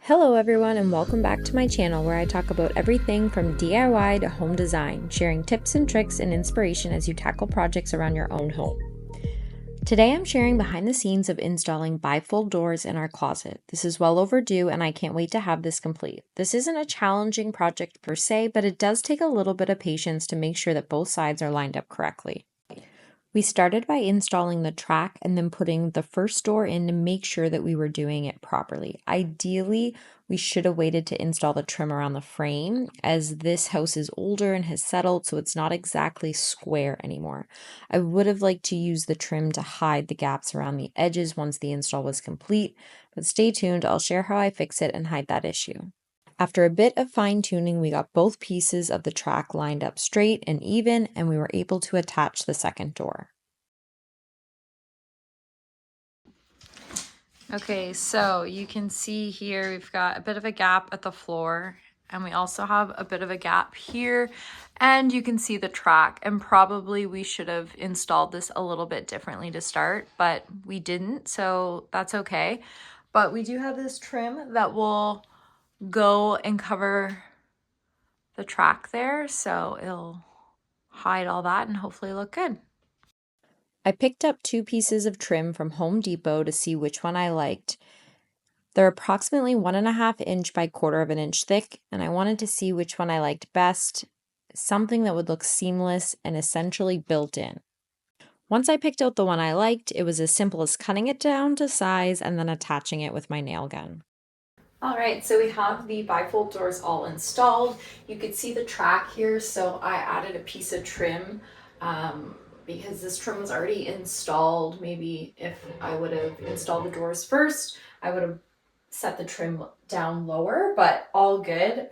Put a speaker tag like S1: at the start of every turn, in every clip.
S1: Hello everyone and welcome back to my channel where I talk about everything from DIY to home design, sharing tips and tricks and inspiration as you tackle projects around your own home. Today I'm sharing behind the scenes of installing bifold doors in our closet. This is well overdue and I can't wait to have this complete. This isn't a challenging project per se, but it does take a little bit of patience to make sure that both sides are lined up correctly. We started by installing the track and then putting the first door in to make sure that we were doing it properly. Ideally, we should have waited to install the trim around the frame, as this house is older and has settled, so it's not exactly square anymore. I would have liked to use the trim to hide the gaps around the edges once the install was complete, but stay tuned, I'll share how I fix it and hide that issue. After a bit of fine-tuning, we got both pieces of the track lined up straight and even, and we were able to attach the second door. Okay, so you can see here we've got a bit of a gap at the floor, and we also have a bit of a gap here, and you can see the track, and probably we should have installed this a little bit differently to start, but we didn't, so that's okay. But we do have this trim that will go and cover the track there, so it'll hide all that and hopefully look good. I picked up 2 pieces of trim from Home Depot to see which one I liked. They're approximately 1.5 inch by 1/4 of an inch thick, and I wanted to see which one I liked best, something that would look seamless and essentially built in. Once I picked out the one I liked, it was as simple as cutting it down to size and then attaching it with my nail gun. All right, so we have the bifold doors all installed. You could see the track here, so I added a piece of trim because this trim was already installed. Maybe if I would have installed the doors first, I would have set the trim down lower, but all good.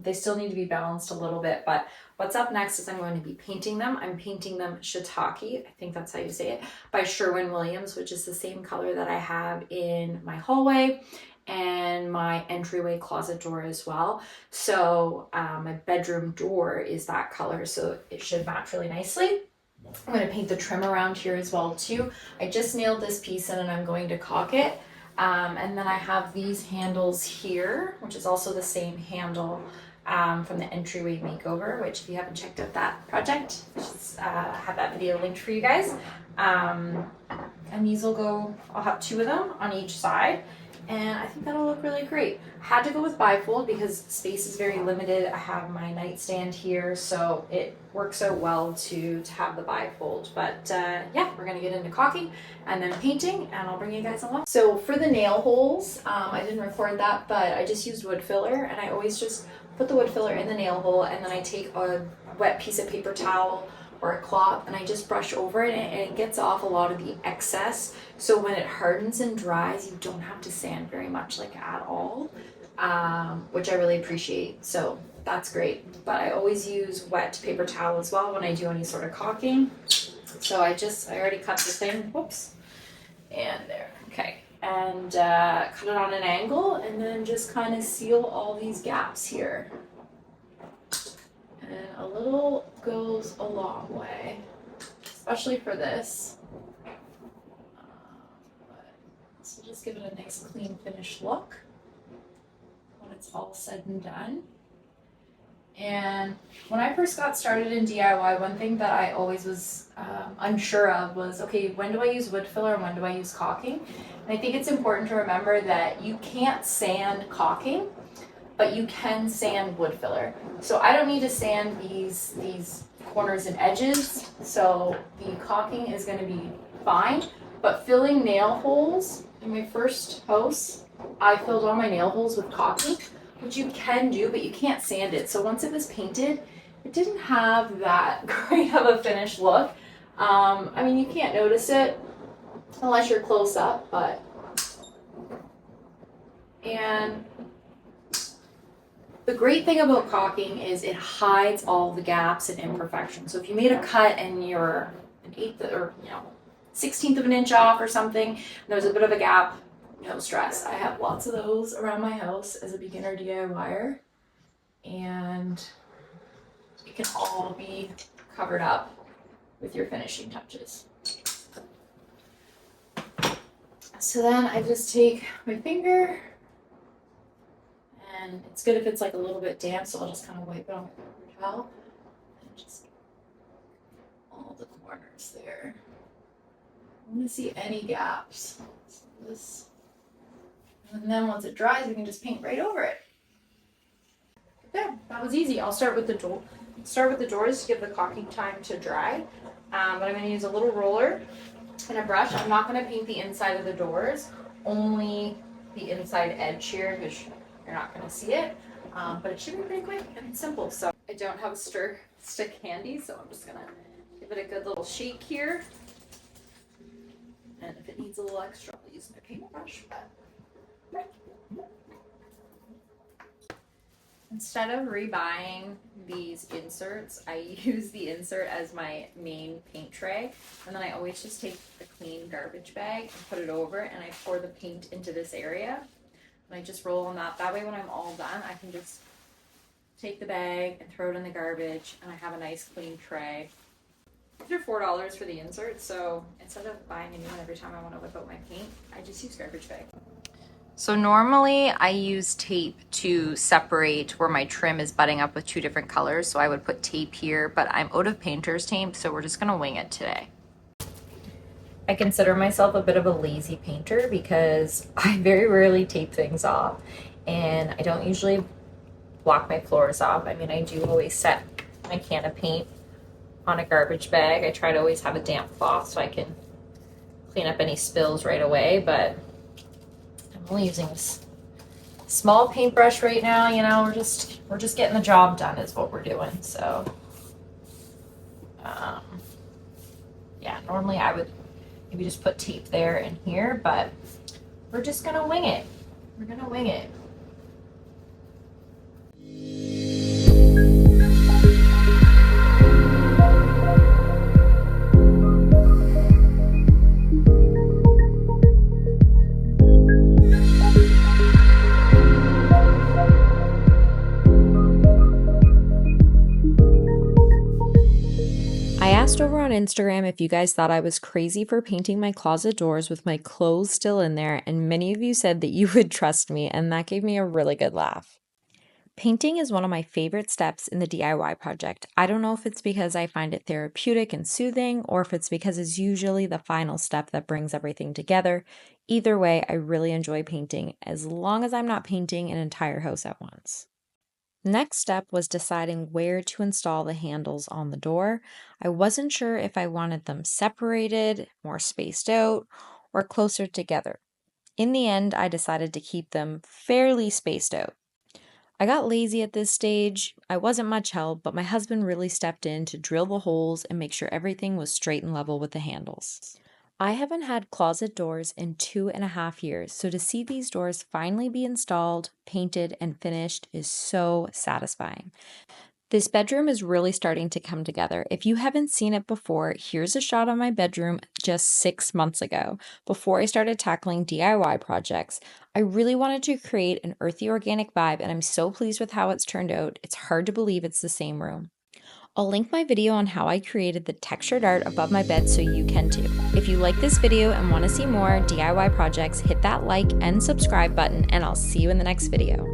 S1: They still need to be balanced a little bit, but what's up next is I'm going to be painting them. I'm painting them Shiitake, I think that's how you say it, by Sherwin Williams, which is the same color that I have in my hallway and my entryway closet door as well. So my bedroom door is that color, so it should match really nicely. I'm going to paint the trim around here as well too. I just nailed this piece in and I'm going to caulk it. And then I have these handles here, which is also the same handle from the entryway makeover, which if you haven't checked out that project, just have that video linked for you guys. And these will go, I'll have 2 of them on each side. And I think that'll look really great. Had to go with bifold because space is very limited. I have my nightstand here, so it works out well to have the bifold. But yeah, we're gonna get into caulking and then painting, and I'll bring you guys along. So for the nail holes, I didn't record that, but I just used wood filler, and I always just put the wood filler in the nail hole, and then I take a wet piece of paper towel or a cloth and I just brush over it, and it gets off a lot of the excess. So when it hardens and dries, you don't have to sand very much, like at all, which I really appreciate. So that's great. But I always use wet paper towel as well when I do any sort of caulking. So I already cut the thing, whoops, and there, okay. And cut it on an angle and then just kind of seal all these gaps here. And a little goes a long way, especially for this. This will just give it a nice clean finished look when it's all said and done. And when I first got started in DIY, one thing that I always was unsure of was, okay, when do I use wood filler and when do I use caulking? And I think it's important to remember that you can't sand caulking, but you can sand wood filler. So I don't need to sand these corners and edges, so the caulking is going to be fine. But filling nail holes, in my first house, I filled all my nail holes with caulking, which you can do, but you can't sand it. So once it was painted, it didn't have that great of a finished look. I mean, you can't notice it unless you're close up, and the great thing about caulking is it hides all the gaps and imperfections. So if you made a cut and you're an 1/8 or 1/16 of an inch off or something, and there's a bit of a gap, no stress. I have lots of those around my house as a beginner DIYer, and it can all be covered up with your finishing touches. So then I just take my finger And it's good if it's like a little bit damp, so I'll just kind of wipe it on my paper towel and just all the corners there. I want to see any gaps. So this, and then once it dries, we can just paint right over it. There, that was easy. I'll start with the door. Start with the doors to give the caulking time to dry. But I'm going to use a little roller and a brush. I'm not going to paint the inside of the doors, only the inside edge here, because you're not going to see it. But it should be pretty quick and simple. So I don't have a stir stick handy, so I'm just going to give it a good little shake here. And if it needs a little extra, I'll use my paintbrush. Instead of rebuying these inserts, I use the insert as my main paint tray. And then I always just take a clean garbage bag and put it over, and I pour the paint into this area. And I just roll on that. That way when I'm all done, I can just take the bag and throw it in the garbage, and I have a nice clean tray. These are $4 for the insert, so instead of buying a new one every time I want to whip out my paint, I just use garbage bag. So normally I use tape to separate where my trim is butting up with two different colors, so I would put tape here, but I'm out of painter's tape, so we're just gonna wing it today. I consider myself a bit of a lazy painter because I very rarely tape things off, and I don't usually block my floors off. I mean, I do always set my can of paint on a garbage bag. I try to always have a damp cloth so I can clean up any spills right away, but I'm only using this small paintbrush right now. You know, we're just getting the job done is what we're doing. So yeah, normally I would maybe just put tape there and here, but we're just gonna wing it. We're gonna wing it.
S2: Over on Instagram if you guys thought I was crazy for painting my closet doors with my clothes still in there, and many of you said that you would trust me, and that gave me a really good laugh. Painting is one of my favorite steps in the DIY project. I don't know if it's because I find it therapeutic and soothing, or if it's because it's usually the final step that brings everything together. Either way, I really enjoy painting, as long as I'm not painting an entire house at once. Next step was deciding where to install the handles on the door. I wasn't sure if I wanted them separated, more spaced out, or closer together. In the end, I decided to keep them fairly spaced out. I got lazy at this stage. I wasn't much help, but my husband really stepped in to drill the holes and make sure everything was straight and level with the handles. I haven't had closet doors in 2.5 years, so to see these doors finally be installed, painted, and finished is so satisfying. This bedroom is really starting to come together. If you haven't seen it before, here's a shot of my bedroom just 6 months ago. Before I started tackling DIY projects, I really wanted to create an earthy organic vibe, and I'm so pleased with how it's turned out. It's hard to believe it's the same room. I'll link my video on how I created the textured art above my bed so you can too. If you like this video and want to see more DIY projects, hit that like and subscribe button, and I'll see you in the next video.